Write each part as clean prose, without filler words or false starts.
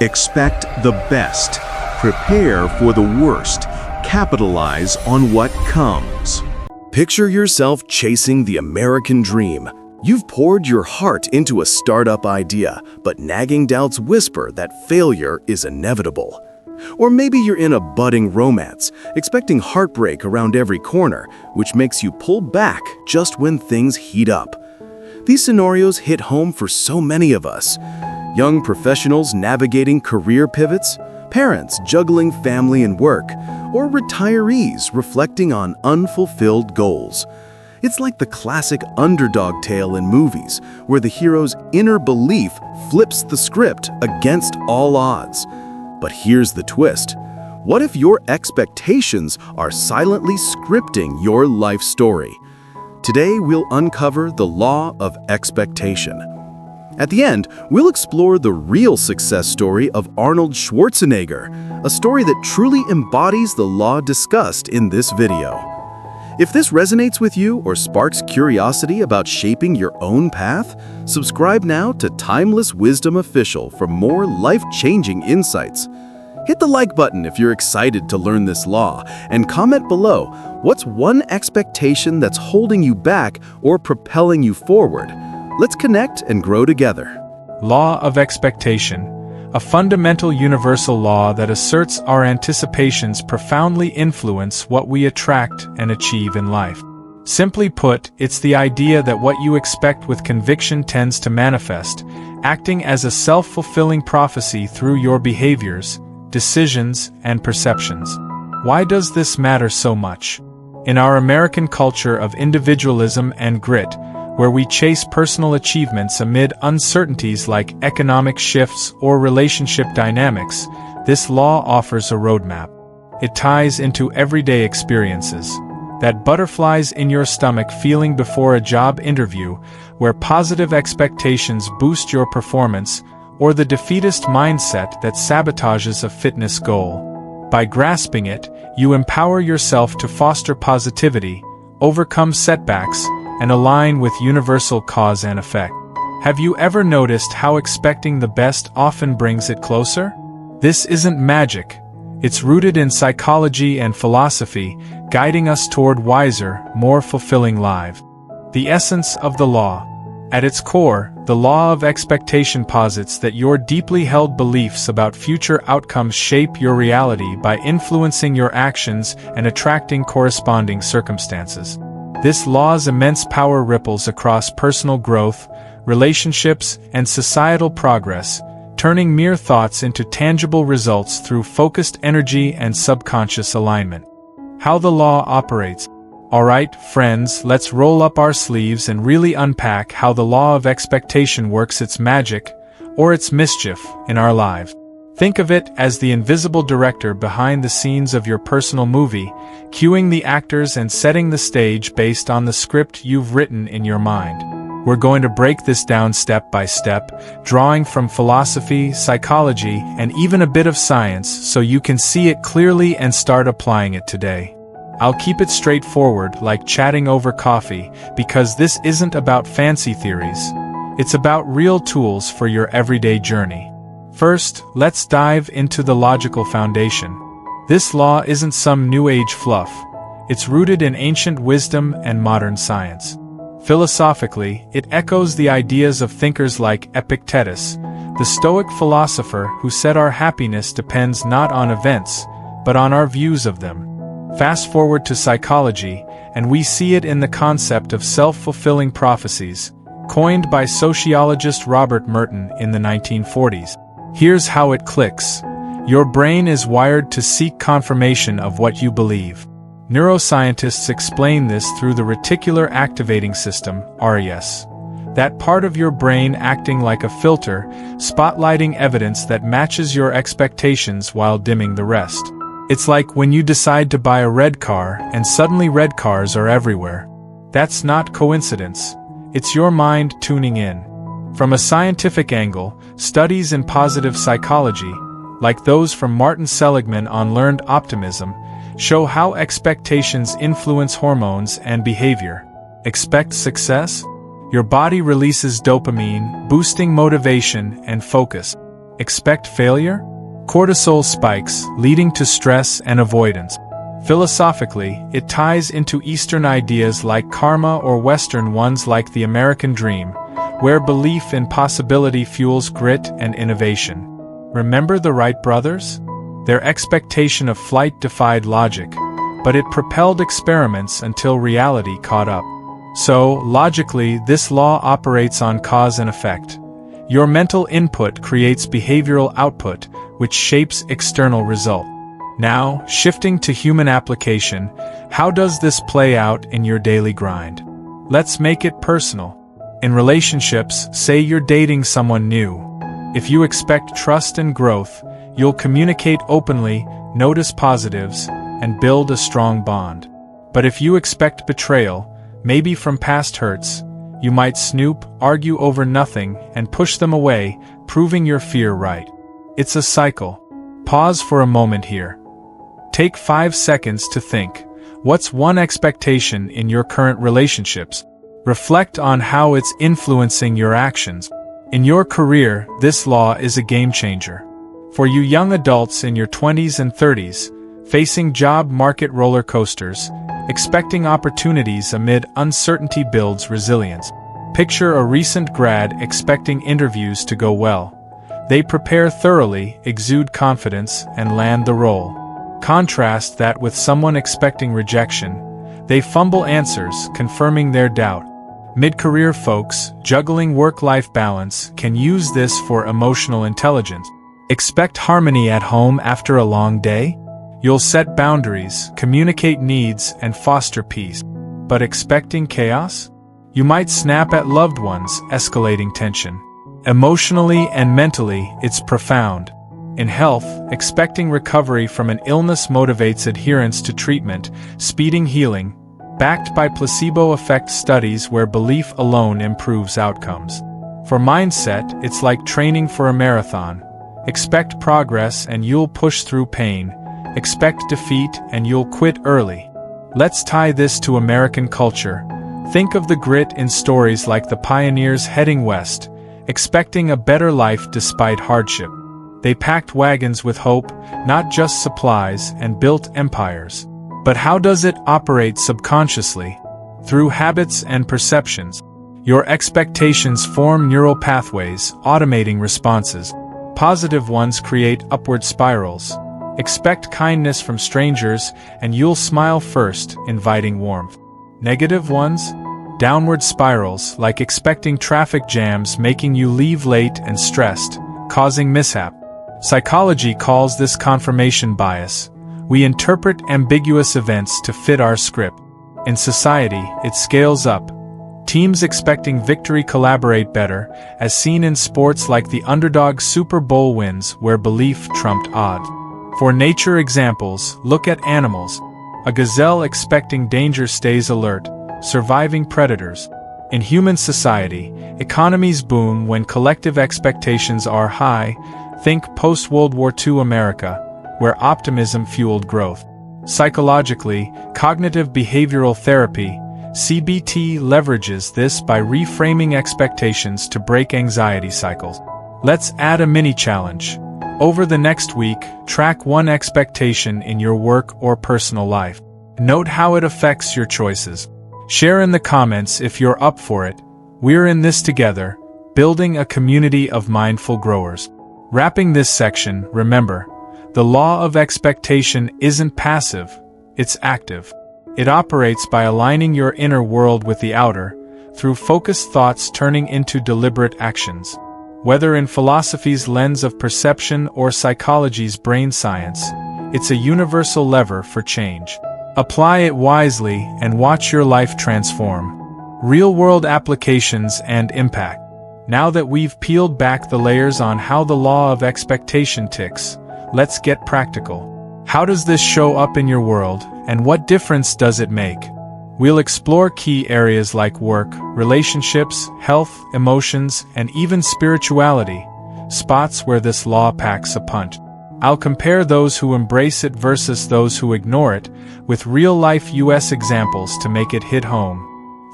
Expect the best. Prepare for the worst. Capitalize on what comes. Picture yourself chasing the American dream. You've poured your heart into a startup idea, but nagging doubts whisper that failure is inevitable. Or maybe you're in a budding romance, expecting heartbreak around every corner, which makes you pull back just when things heat up. These scenarios hit home for so many of us. Young professionals navigating career pivots, parents juggling family and work, or retirees reflecting on unfulfilled goals. It's like the classic underdog tale in movies, where the hero's inner belief flips the script against all odds. But here's the twist. What if your expectations are silently scripting your life story? Today, we'll uncover the law of expectation. At the end, we'll explore the real success story of Arnold Schwarzenegger, a story that truly embodies the law discussed in this video. If this resonates with you or sparks curiosity about shaping your own path, subscribe now to Timeless Wisdom Official for more life-changing insights. Hit the like button if you're excited to learn this law, and comment below, what's one expectation that's holding you back or propelling you forward? Let's connect and grow together. Law of expectation, a fundamental universal law that asserts our anticipations profoundly influence what we attract and achieve in life. Simply put, it's the idea that what you expect with conviction tends to manifest, acting as a self-fulfilling prophecy through your behaviors, decisions, and perceptions. Why does this matter so much? In our American culture of individualism and grit, where we chase personal achievements amid uncertainties like economic shifts or relationship dynamics, this law offers a roadmap. It ties into everyday experiences. That butterflies in your stomach feeling before a job interview, where positive expectations boost your performance, or the defeatist mindset that sabotages a fitness goal. By grasping it, you empower yourself to foster positivity, overcome setbacks, and align with universal cause and effect. Have you ever noticed how expecting the best often brings it closer? This isn't magic. It's rooted in psychology and philosophy, guiding us toward wiser, more fulfilling lives. The essence of the law. At its core, the law of expectation posits that your deeply held beliefs about future outcomes shape your reality by influencing your actions and attracting corresponding circumstances. This law's immense power ripples across personal growth, relationships, and societal progress, turning mere thoughts into tangible results through focused energy and subconscious alignment. How the law operates. Alright, friends, let's roll up our sleeves and really unpack how the law of expectation works its magic, or its mischief, in our lives. Think of it as the invisible director behind the scenes of your personal movie, cueing the actors and setting the stage based on the script you've written in your mind. We're going to break this down step by step, drawing from philosophy, psychology, and even a bit of science so you can see it clearly and start applying it today. I'll keep it straightforward, like chatting over coffee, because this isn't about fancy theories. It's about real tools for your everyday journey. First, let's dive into the logical foundation. This law isn't some new age fluff. It's rooted in ancient wisdom and modern science. Philosophically, it echoes the ideas of thinkers like Epictetus, the Stoic philosopher who said our happiness depends not on events, but on our views of them. Fast forward to psychology, and we see it in the concept of self-fulfilling prophecies, coined by sociologist Robert Merton in the 1940s. Here's how it clicks. Your brain is wired to seek confirmation of what you believe. Neuroscientists explain this through the reticular activating system, RAS. That part of your brain acting like a filter, spotlighting evidence that matches your expectations while dimming the rest. It's like when you decide to buy a red car and suddenly red cars are everywhere. That's not coincidence. It's your mind tuning in. From a scientific angle, studies in positive psychology, like those from Martin Seligman on learned optimism, show how expectations influence hormones and behavior. Expect success? Your body releases dopamine, boosting motivation and focus. Expect failure? Cortisol spikes, leading to stress and avoidance. Philosophically, it ties into Eastern ideas like karma or Western ones like the American dream, where belief in possibility fuels grit and innovation. Remember the Wright brothers? Their expectation of flight defied logic, but it propelled experiments until reality caught up. So, logically, this law operates on cause and effect. Your mental input creates behavioral output, which shapes external result. Now, shifting to human application, how does this play out in your daily grind? Let's make it personal. In relationships, say you're dating someone new. If you expect trust and growth, you'll communicate openly, notice positives, and build a strong bond. But if you expect betrayal, maybe from past hurts, you might snoop, argue over nothing, and push them away, proving your fear right. It's a cycle. Pause for a moment here. Take 5 seconds to think. What's one expectation in your current relationships? Reflect on how it's influencing your actions. In your career, this law is a game changer. For you young adults in your 20s and 30s, facing job market roller coasters, expecting opportunities amid uncertainty builds resilience. Picture a recent grad expecting interviews to go well. They prepare thoroughly, exude confidence, and land the role. Contrast that with someone expecting rejection. They fumble answers, confirming their doubt. Mid-career folks, juggling work-life balance, can use this for emotional intelligence. Expect harmony at home after a long day? You'll set boundaries, communicate needs, and foster peace. But expecting chaos? You might snap at loved ones, escalating tension. Emotionally and mentally, it's profound. In health, expecting recovery from an illness motivates adherence to treatment, speeding healing, backed by placebo effect studies where belief alone improves outcomes. For mindset, it's like training for a marathon. Expect progress and you'll push through pain. Expect defeat and you'll quit early. Let's tie this to American culture. Think of the grit in stories like the pioneers heading west, expecting a better life despite hardship. They packed wagons with hope, not just supplies, and built empires. But how does it operate subconsciously? Through habits and perceptions. Your expectations form neural pathways, automating responses. Positive ones create upward spirals. Expect kindness from strangers, and you'll smile first, inviting warmth. Negative ones? Downward spirals, like expecting traffic jams making you leave late and stressed, causing mishap. Psychology calls this confirmation bias. We interpret ambiguous events to fit our script. In society, it scales up. Teams expecting victory collaborate better, as seen in sports like the underdog Super Bowl wins where belief trumped odds. For nature examples, look at animals. A gazelle expecting danger stays alert, surviving predators. In human society, economies boom when collective expectations are high. Think post-World War II America, where optimism fueled growth. Psychologically, cognitive behavioral therapy, CBT, leverages this by reframing expectations to break anxiety cycles. Let's add a mini challenge. Over the next week, track one expectation in your work or personal life. Note how it affects your choices. Share in the comments if you're up for it. We're in this together, building a community of mindful growers. Wrapping this section, remember, the law of expectation isn't passive, it's active. It operates by aligning your inner world with the outer, through focused thoughts turning into deliberate actions. Whether in philosophy's lens of perception or psychology's brain science, it's a universal lever for change. Apply it wisely and watch your life transform. Real-world applications and impact. Now that we've peeled back the layers on how the law of expectation ticks, let's get practical. How does this show up in your world, and what difference does it make? We'll explore key areas like work, relationships, health, emotions, and even spirituality, spots where this law packs a punch. I'll compare those who embrace it versus those who ignore it, with real-life US examples to make it hit home.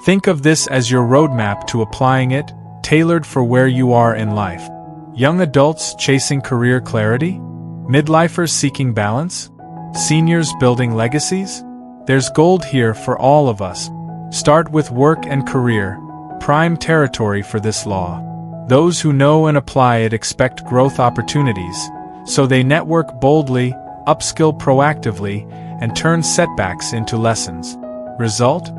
Think of this as your roadmap to applying it, tailored for where you are in life. Young adults chasing career clarity? Midlifers seeking balance? Seniors building legacies? There's gold here for all of us. Start with work and career, prime territory for this law. Those who know and apply it expect growth opportunities, so they network boldly, upskill proactively, and turn setbacks into lessons. Result?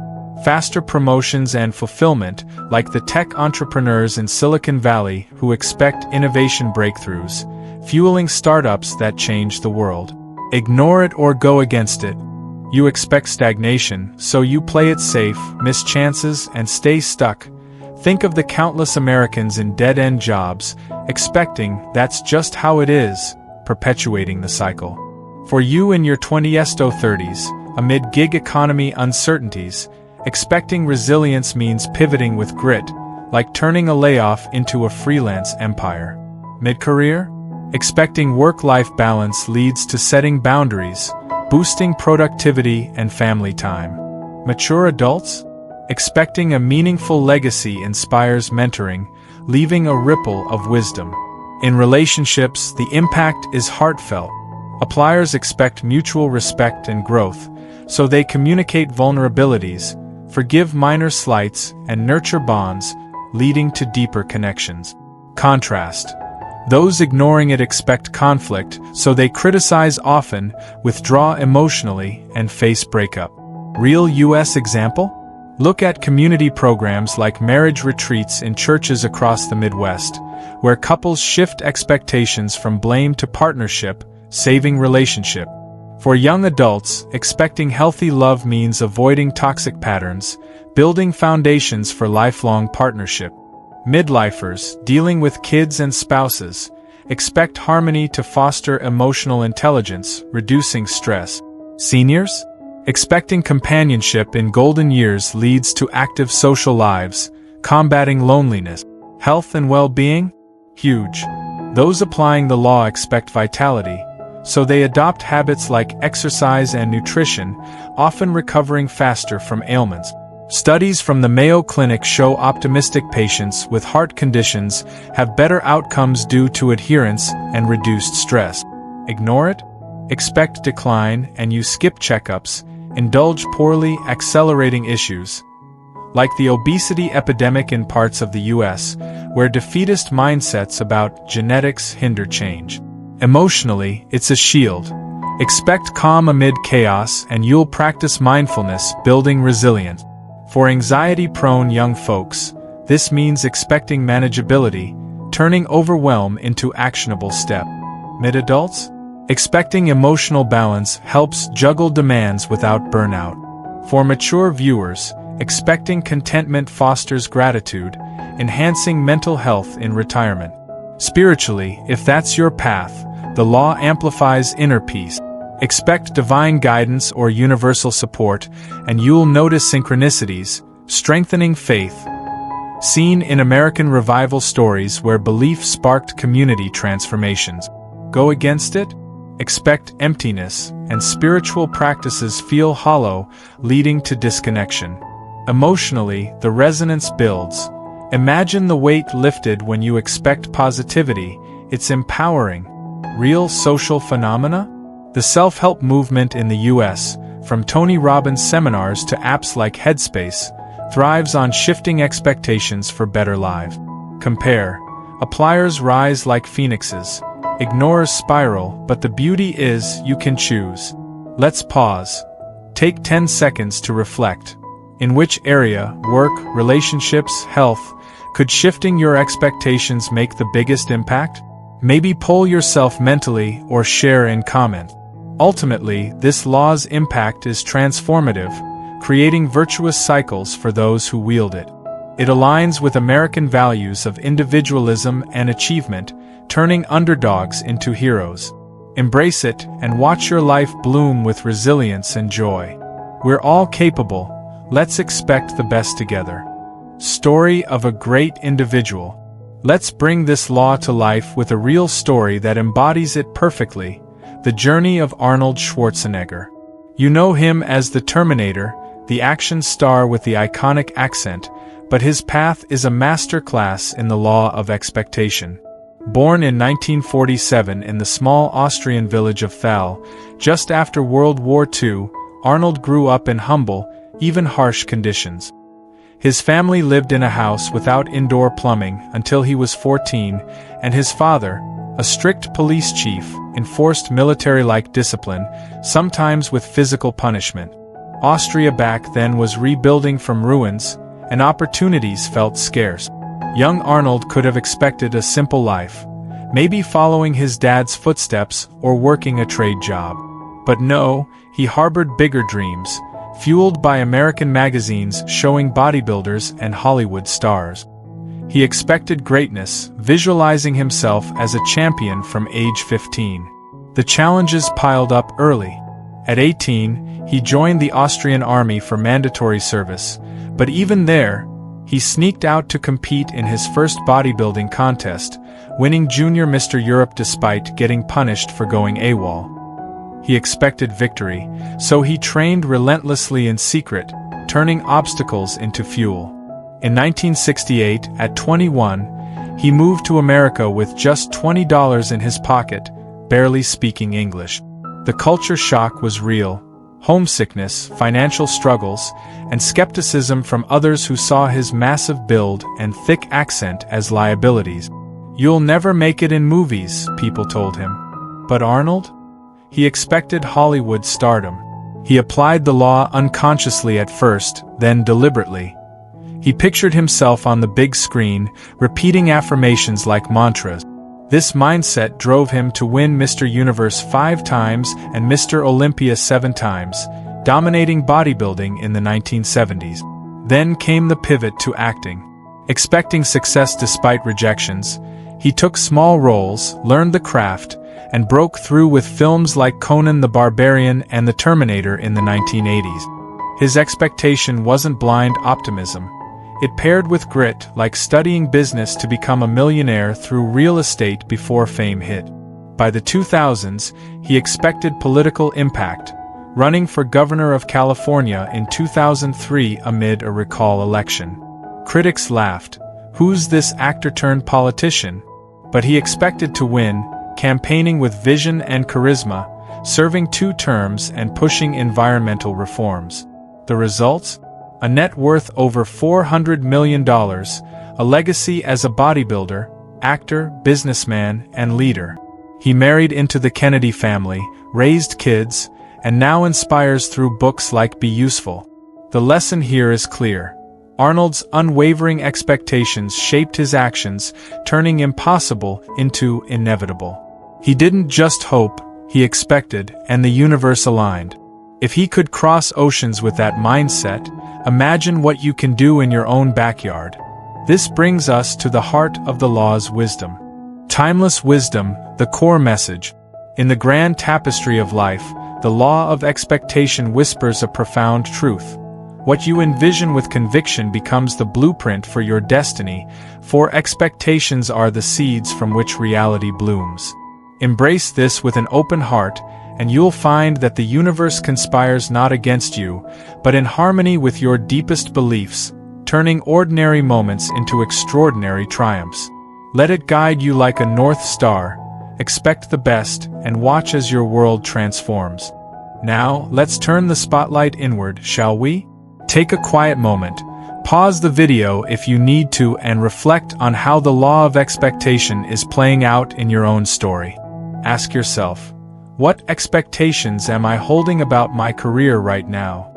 Faster promotions and fulfillment, like the tech entrepreneurs in Silicon Valley who expect innovation breakthroughs, fueling startups that change the world. Ignore it or go against it. You expect stagnation, so you play it safe, miss chances, and stay stuck. Think of the countless Americans in dead-end jobs, expecting that's just how it is, perpetuating the cycle. For you in your 20s to 30s, amid gig economy uncertainties, expecting resilience means pivoting with grit, like turning a layoff into a freelance empire. Mid-career? Expecting work-life balance leads to setting boundaries, boosting productivity and family time. Mature adults? Expecting a meaningful legacy inspires mentoring, leaving a ripple of wisdom. In relationships, the impact is heartfelt. Appliers expect mutual respect and growth, so they communicate vulnerabilities, forgive minor slights, and nurture bonds, leading to deeper connections. Contrast. Those ignoring it expect conflict, so they criticize often, withdraw emotionally, and face breakup. Real U.S. example? Look at community programs like marriage retreats in churches across the Midwest, where couples shift expectations from blame to partnership, saving relationship. For young adults, expecting healthy love means avoiding toxic patterns, building foundations for lifelong partnership. Midlifers, dealing with kids and spouses, expect harmony to foster emotional intelligence, reducing stress. Seniors? Expecting companionship in golden years leads to active social lives, combating loneliness. Health and well-being? Huge. Those applying the law expect vitality, so they adopt habits like exercise and nutrition, often recovering faster from ailments. Studies from the Mayo Clinic show optimistic patients with heart conditions have better outcomes due to adherence and reduced stress. Ignore it? Expect decline and you skip checkups, indulge poorly, accelerating issues. Like the obesity epidemic in parts of the US, where defeatist mindsets about genetics hinder change. Emotionally, it's a shield. Expect calm amid chaos and you'll practice mindfulness, building resilience. For anxiety-prone young folks, this means expecting manageability, turning overwhelm into actionable step. Mid-adults? Expecting emotional balance helps juggle demands without burnout. For mature viewers, expecting contentment fosters gratitude, enhancing mental health in retirement. Spiritually, if that's your path, the law amplifies inner peace. Expect divine guidance or universal support, and you'll notice synchronicities, strengthening faith. Seen in American revival stories where belief sparked community transformations. Go against it? Expect emptiness, and spiritual practices feel hollow, leading to disconnection. Emotionally, the resonance builds. Imagine the weight lifted when you expect positivity. It's empowering. Real social phenomena? The self-help movement in the U.S., from Tony Robbins seminars to apps like Headspace, thrives on shifting expectations for better lives. Compare. Appliers rise like phoenixes. Ignorers spiral, but the beauty is you can choose. Let's pause. Take 10 seconds to reflect. In which area, work, relationships, health, could shifting your expectations make the biggest impact? Maybe poll yourself mentally or share in comment. Ultimately, this law's impact is transformative, creating virtuous cycles for those who wield it. It aligns with American values of individualism and achievement, turning underdogs into heroes. Embrace it and watch your life bloom with resilience and joy. We're all capable. Let's expect the best together. Story of a great individual. Let's bring this law to life with a real story that embodies it perfectly. The journey of Arnold Schwarzenegger. You know him as the Terminator, the action star with the iconic accent, but his path is a masterclass in the law of expectation. Born in 1947 in the small Austrian village of Thal, just after World War II, Arnold grew up in humble, even harsh conditions. His family lived in a house without indoor plumbing until he was 14, and his father, a strict police chief, enforced military-like discipline, sometimes with physical punishment. Austria back then was rebuilding from ruins, and opportunities felt scarce. Young Arnold could have expected a simple life, maybe following his dad's footsteps or working a trade job. But no, he harbored bigger dreams, fueled by American magazines showing bodybuilders and Hollywood stars. He expected greatness, visualizing himself as a champion from age 15. The challenges piled up early. At 18, he joined the Austrian army for mandatory service, but even there, he sneaked out to compete in his first bodybuilding contest, winning Junior Mr. Europe despite getting punished for going AWOL. He expected victory, so he trained relentlessly in secret, turning obstacles into fuel. In 1968, at 21, he moved to America with just $20 in his pocket, barely speaking English. The culture shock was real. Homesickness, financial struggles, and skepticism from others who saw his massive build and thick accent as liabilities. "You'll never make it in movies," people told him. But Arnold? He expected Hollywood stardom. He applied the law unconsciously at first, then deliberately. He pictured himself on the big screen, repeating affirmations like mantras. This mindset drove him to win Mr. Universe 5 times and Mr. Olympia 7 times, dominating bodybuilding in the 1970s. Then came the pivot to acting. Expecting success despite rejections, he took small roles, learned the craft, and broke through with films like Conan the Barbarian and The Terminator in the 1980s. His expectation wasn't blind optimism. It paired with grit, like studying business to become a millionaire through real estate before fame hit. By the 2000s, he expected political impact, running for governor of California in 2003 amid a recall election. Critics laughed, "Who's this actor-turned-politician?" But he expected to win, campaigning with vision and charisma, serving 2 terms and pushing environmental reforms. The results? A net worth over $400 million, a legacy as a bodybuilder, actor, businessman, and leader. He married into the Kennedy family, raised kids, and now inspires through books like Be Useful. The lesson here is clear. Arnold's unwavering expectations shaped his actions, turning impossible into inevitable. He didn't just hope, he expected, and the universe aligned. If he could cross oceans with that mindset, imagine what you can do in your own backyard. This brings us to the heart of the law's wisdom. Timeless wisdom, the core message. In the grand tapestry of life, the law of expectation whispers a profound truth. What you envision with conviction becomes the blueprint for your destiny, for expectations are the seeds from which reality blooms. Embrace this with an open heart, and you'll find that the universe conspires not against you, but in harmony with your deepest beliefs, turning ordinary moments into extraordinary triumphs. Let it guide you like a North Star, expect the best, and watch as your world transforms. Now, let's turn the spotlight inward, shall we? Take a quiet moment, pause the video if you need to, and reflect on how the law of expectation is playing out in your own story. Ask yourself, what expectations am I holding about my career right now?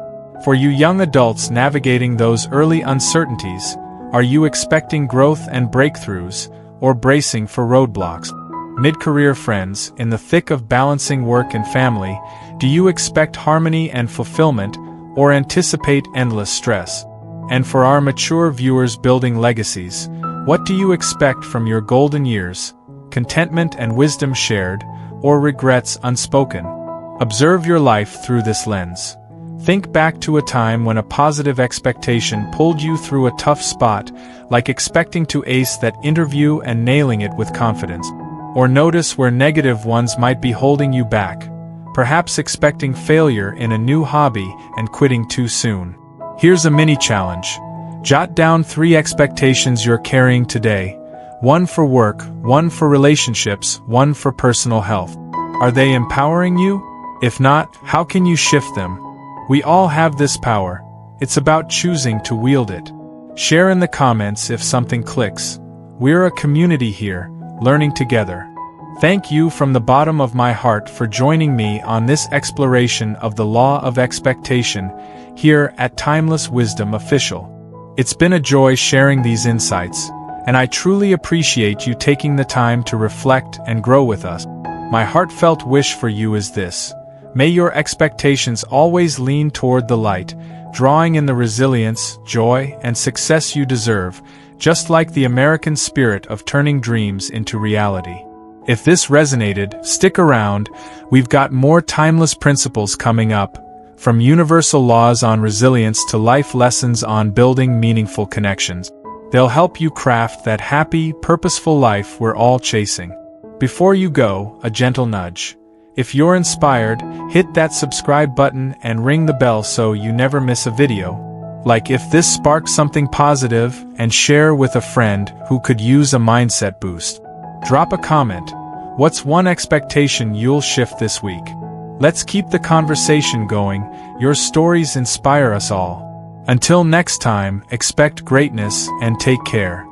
For you young adults navigating those early uncertainties, are you expecting growth and breakthroughs, or bracing for roadblocks? Mid-career friends, in the thick of balancing work and family, do you expect harmony and fulfillment, or anticipate endless stress? And for our mature viewers building legacies, what do you expect from your golden years? Contentment and wisdom shared, or regrets unspoken? Observe your life through this lens. Think back to a time when a positive expectation pulled you through a tough spot, like expecting to ace that interview and nailing it with confidence. Or notice where negative ones might be holding you back, perhaps expecting failure in a new hobby and quitting too soon. Here's a mini challenge. Jot down 3 expectations you're carrying today, One for work, one for relationships, one for personal health. Are they empowering you? If not, how can you shift them? We all have this power. It's about choosing to wield it. Share in the comments if something clicks. We're a community here, learning together. Thank you from the bottom of my heart for joining me on this exploration of the law of expectation here at Timeless Wisdom Official. It's been a joy sharing these insights, and I truly appreciate you taking the time to reflect and grow with us. My heartfelt wish for you is this: may your expectations always lean toward the light, drawing in the resilience, joy, and success you deserve, just like the American spirit of turning dreams into reality. If this resonated, stick around. We've got more timeless principles coming up, from universal laws on resilience to life lessons on building meaningful connections. They'll help you craft that happy, purposeful life we're all chasing. Before you go, a gentle nudge. If you're inspired, hit that subscribe button and ring the bell so you never miss a video. Like if this sparked something positive, and share with a friend who could use a mindset boost. Drop a comment. What's one expectation you'll shift this week? Let's keep the conversation going. Your stories inspire us all. Until next time, expect greatness and take care.